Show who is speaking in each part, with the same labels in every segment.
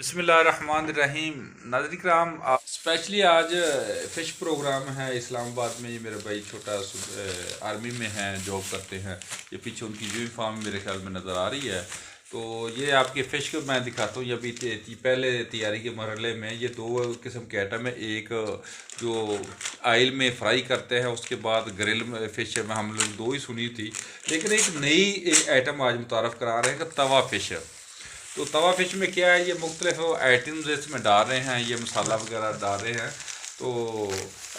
Speaker 1: बिस्मिल्लाहिर्रहमानिर्रहीम। नाज़रीन किराम, स्पेशली आज फ़िश प्रोग्राम है इस्लामाबाद में। ये मेरा भाई छोटा आर्मी में है, जॉब करते हैं। ये पीछे उनकी यूनिफॉर्म मेरे ख्याल में नज़र आ रही है। तो ये आपके फ़िश को मैं दिखाता हूँ। ये अभी पहले तैयारी के मरहले में ये दो किस्म के आइटम है। एक जो आयल में फ्राई करते हैं, उसके बाद ग्रिल में फ़िश में हम लोग दो ही सुनी थी, लेकिन एक नई आइटम आज मुतारफ़ करा रहे हैं कि तवा फ़िश। तो तवा फ़िश में क्या है, ये मुख्तलिफ आइटम्स इसमें डाल रहे हैं, ये मसाला वगैरह डाल रहे हैं। तो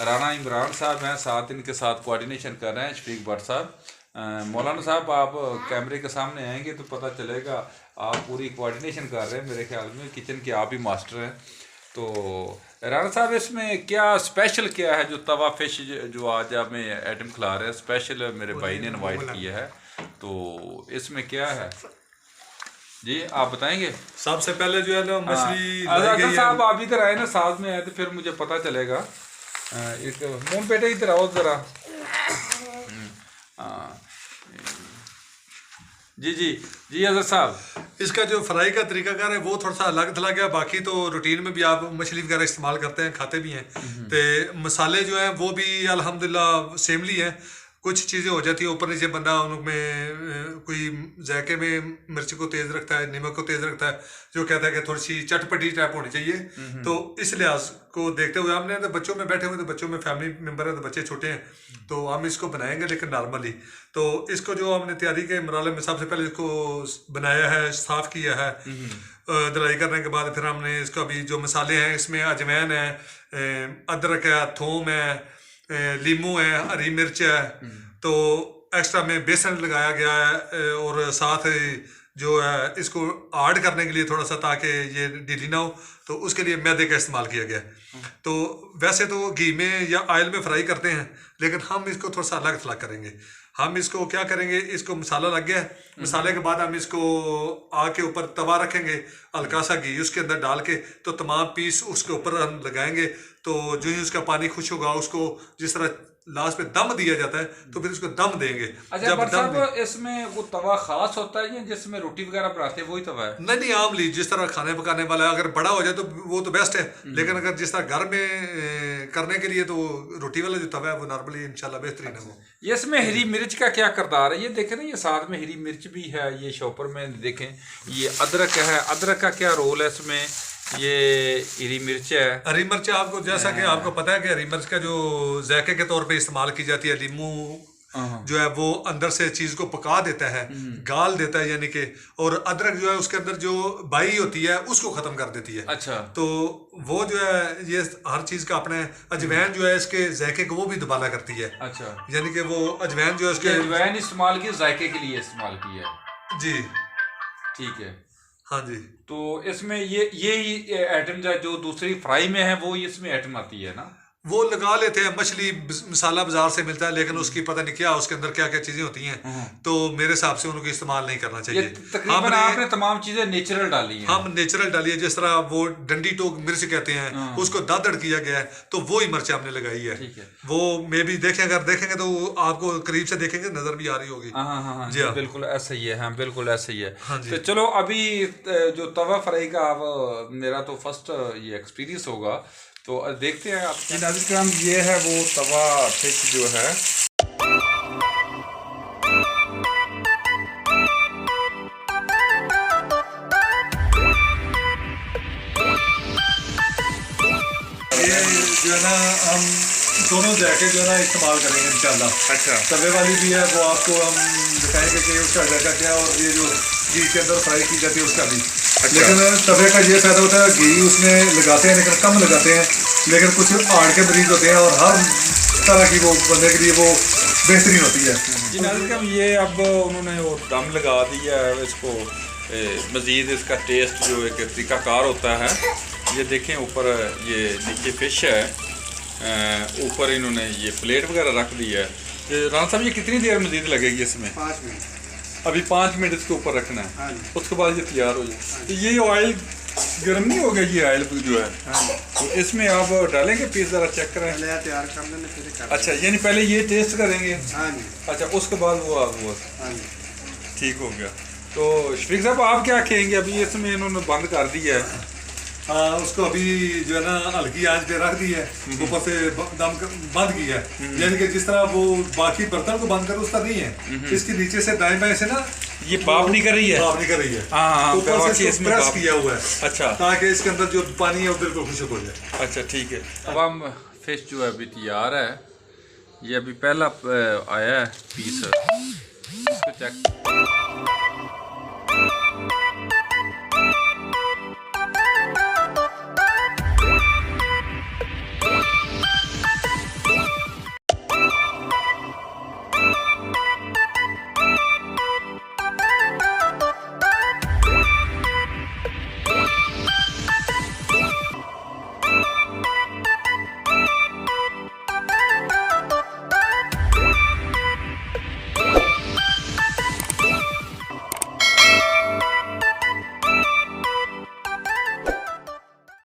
Speaker 1: राना इमरान साहब हैं, साथ इनके साथ कोऑर्डिनेशन कर रहे हैं शफीक भट्ट साहब। मौलाना साहब आप कैमरे के सामने आएंगे तो पता चलेगा, आप पूरी कोऑर्डिनेशन कर रहे हैं। मेरे ख्याल में किचन के आप ही मास्टर हैं। तो राना साहब, इसमें क्या स्पेशल क्या है जो तवा फ़िश जो आज आप में आइटम खिला रहे हैं, स्पेशल मेरे भाई ने इनवाइट किया है, तो इसमें क्या है जी आप बताएंगे?
Speaker 2: सबसे पहले जो है ना मछली
Speaker 1: अगर साहब आप इधर आए ना, साथ में आए तो फिर मुझे पता चलेगा। एक मोन बेटे इधर आओ जरा। जी जी जी अजहर साहब,
Speaker 2: इसका जो फ्राई का तरीकाकार है वो थोड़ा सा अलग थला गया। बाकी तो रूटीन में भी आप मछली वगैरह इस्तेमाल करते हैं, खाते भी हैं। तो मसाले जो हैं वो भी अल्हम्दुलिल्लाह सेमली हैं। कुछ चीज़ें हो जाती है ऊपर नीचे, बंदा उनमें कोई जायके में मिर्च को तेज़ रखता है, नमक को तेज़ रखता है, जो कहता है कि थोड़ी सी चटपटी टाइप होनी चाहिए। तो इस लिहाज को देखते हुए हमने तो बच्चों में बैठे हुए, तो बच्चों में फैमिली मेम्बर है, तो बच्चे छोटे हैं, तो हम इसको बनाएंगे लेकिन नॉर्मली। तो इसको जो हमने तैयारी के मरहले में सबसे पहले इसको बनाया है, साफ़ किया है। धुलाई करने के बाद फिर हमने इसका भी जो मसाले हैं, इसमें अजवैन है, अदरक है, थूम है, लीमू है, हरी मिर्च है। तो एक्स्ट्रा में बेसन लगाया गया है, और साथ जो है इसको ऐड करने के लिए थोड़ा सा, ताकि ये ढीली ना हो, तो उसके लिए मैदे का इस्तेमाल किया गया है। तो वैसे तो घी में या ऑयल में फ्राई करते हैं, लेकिन हम इसको थोड़ा सा अलग थलग करेंगे। हम इसको क्या करेंगे, इसको मसाला लग गया है, मसाले के बाद हम इसको आग के ऊपर तवा रखेंगे, हल्का सा घी उसके अंदर डाल के, तो तमाम पीस उसके ऊपर हम लगाएंगे। तो जो ही उसका पानी खुश होगा, उसको जिस तरह लास्ट पे दम दिया जाता है, तो फिर उसको दम देंगे।
Speaker 1: अच्छा जब साहब, इसमें वो तवा खास होता है जिसमें रोटी वगैरह बनाते हैं, वही तवा है?
Speaker 2: नहीं, आमली जिस तरह खाने पकाने वाला है, अगर बड़ा हो जाए तो वो तो बेस्ट है, लेकिन अगर जिस तरह घर में करने के लिए, तो रोटी वाला जो तवा है वो नॉर्मली इंशाल्लाह बेहतरीन है। वो
Speaker 1: ये इसमें हरी मिर्च का क्या किरदार है? ये देखें ना, ये साथ में हरी मिर्च भी है, ये शॉपर में देखें, ये अदरक है, अदरक का क्या रोल है इसमें? ये हरी मिर्च है।
Speaker 2: हरी मिर्च आपको, जैसा कि आपको पता है कि हरी मिर्च का जो जायके के तौर पे इस्तेमाल की जाती है, लीमू जो है वो अंदर से चीज़ को पका देता है, गाल देता है यानी कि, और अदरक जो है उसके अंदर जो बाई होती है उसको ख़त्म कर देती है।
Speaker 1: अच्छा,
Speaker 2: तो वो जो है ये हर चीज़ का अपने, अजवैन जो है इसके जायके को वो भी दुबाला करती है।
Speaker 1: अच्छा,
Speaker 2: यानी कि वो अजवैन जो है उसके
Speaker 1: अजवैन इस्तेमाल की, जायके के लिए इस्तेमाल की है।
Speaker 2: जी
Speaker 1: ठीक है,
Speaker 2: हाँ जी।
Speaker 1: तो इसमें ये आइटम जो दूसरी फ्राई में है, वो इसमें आइटम आती है ना?
Speaker 2: वो लगा लेते हैं, मछली मसाला बाजार से मिलता है, लेकिन उसकी पता नहीं क्या उसके अंदर क्या क्या चीजें होती हैं, तो मेरे हिसाब से उनको इस्तेमाल नहीं करना चाहिए।
Speaker 1: तकरीबन आपने तमाम चीजें नेचुरल डाली हैं।
Speaker 2: हम नेचुरल डाली है, जिस तरह वो डंडी टोक मिर्च कहते हैं, उसको दादड़ किया गया है, तो वो ही मिर्च हमने लगाई है। वो मे भी देखें, अगर देखेंगे तो आपको करीब से देखेंगे नजर भी आ रही होगी।
Speaker 1: हाँ जी, बिल्कुल ऐसा ही है। हाँ बिल्कुल ऐसा ही है।
Speaker 2: तो
Speaker 1: चलो, अभी जो तवा फ्राई का मेरा तो फर्स्ट ये एक्सपीरियंस होगा, तो देखते हैं आप। नाज़रीन, ये है वो तवा फिश जो है।
Speaker 2: ये जो है ना, हम दोनों जायके जो है ना इस्तेमाल करेंगे इंशाल्लाह।
Speaker 1: अच्छा,
Speaker 2: तवे वाली भी है, वो आपको हम दिखाएंगे कि उसका जायका क्या है, और ये जो घी के अंदर फ्राई की जाती है उसका भी। लेकिन तवे का ये फायदा होता है, घी उसमें लगाते हैं लेकिन कम लगाते हैं, लेकिन कुछ आड़ के मरीज होते हैं, और हर तरह की वो बंदे के लिए वो बेहतरीन होती है।
Speaker 1: जी नाज़रीन, ये अब उन्होंने वो दम लगा दिया है इसको। मज़ीद इसका टेस्ट जो एक तरीक़ाकार होता है, ये देखें ऊपर ये नीचे फ़िश है, ऊपर इन्होंने ये प्लेट वगैरह रख दी है। राना साहब, ये कितनी देर मज़ीद लगेगी इसमें?
Speaker 2: 5 मिनट।
Speaker 1: अभी 5 मिनट इसके ऊपर रखना है, उसके बाद ये तैयार हो जाए। तो ये ऑयल गर्म नहीं हो गया, ये ऑयल जो है, तो इसमें आप डालेंगे पीस, ज़रा चेक करें,
Speaker 3: तैयार कर लेंगे फिर।
Speaker 1: अच्छा, यानी पहले ये टेस्ट करेंगे?
Speaker 3: हाँ जी।
Speaker 1: अच्छा, उसके बाद वो
Speaker 3: हाँ जी,
Speaker 1: ठीक हो गया। तो शफीक साहब, आप क्या कहेंगे? अभी इसमें इन्होंने बंद कर दिया है,
Speaker 2: उसको अभी जो है ना हल्की आंच पे रख दी है, ऊपर से बंद की है। यानी कि जिस तरह वो बाकी बर्तन को बंद कर उस तरह नहीं है, इसके नीचे से दाएं बाएं से ना
Speaker 1: ये भाप नहीं कर रही है।
Speaker 2: भाप नहीं कर रही है,
Speaker 1: हाँ,
Speaker 2: ऊपर से
Speaker 1: इसमें
Speaker 2: प्रेस
Speaker 1: भाप-
Speaker 2: किया हुआ है,
Speaker 1: अच्छा
Speaker 2: ताकि इसके अंदर जो पानी है वो बिल्कुल खुशक हो जाए।
Speaker 1: अच्छा ठीक है। अब हम फिश जो है अभी तैयार है, ये अभी पहला आया है पीस, इसको चेक